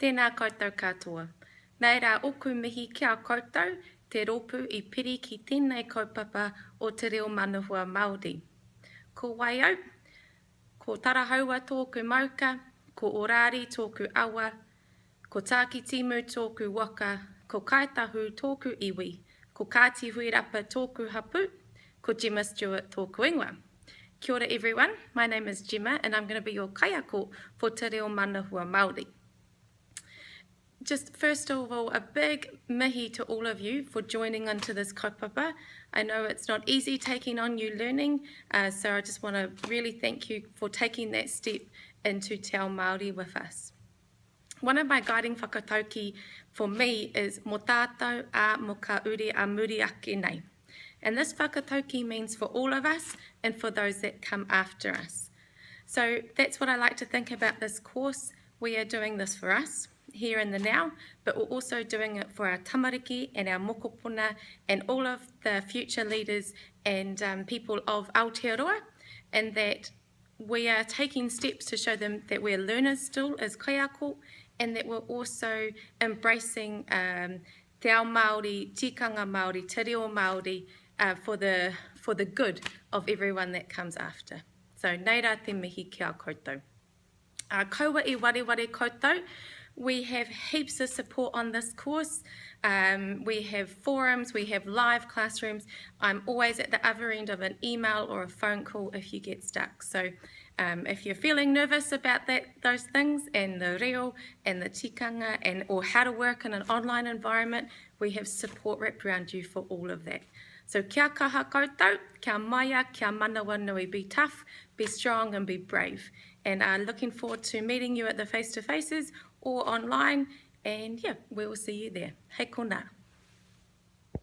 Tēnā koutou katoa. Nei rā oku mihi kia koutou, te ropu I piri ki tēnei kaupapa o te Reo Manahua Māori. Ko waiau, ko tarahaua tōku mauka, ko orari tōku awa, ko tāki timu tōku waka, ko kaitahu tōku iwi, ko kātihui rapa tōku hapu, ko Gemma Stewart tōku ingoa. Kia ora everyone, my name is Gemma and I'm going to be your kaiako for Te Reo Manahua Māori. Just first of all, a big mihi to all of you for joining into this kaupapa. I know it's not easy taking on new learning, so I just want to really thank you for taking that step into Te Ao Māori with us. One of my guiding whakatauki for me is mo tātou a mo ka uri a muri ake nei. And this whakatauki means for all of us and for those that come after us. So that's what I like to think about this course. We are doing this for us, here in the now, but we're also doing it for our tamariki and our mokopuna and all of the future leaders and people of Aotearoa, and that we are taking steps to show them that we're learners still as kaiako, and that we're also embracing te ao Māori, tikanga Māori, te reo Māori, for the good of everyone that comes after. So nei rā te mihi kia koutou. Kaua I wareware koutou. We have heaps of support on this course. We have forums, we have live classrooms. I'm always at the other end of an email or a phone call if you get stuck. So if you're feeling nervous about those things and the reo and the tikanga or how to work in an online environment, we have support wrapped around you for all of that. So kia kaha koutou, kia maia, kia manawa nui, be tough, be strong and be brave. And looking forward to meeting you at the face-to-faces or online, and yeah, we will see you there. Hei kona.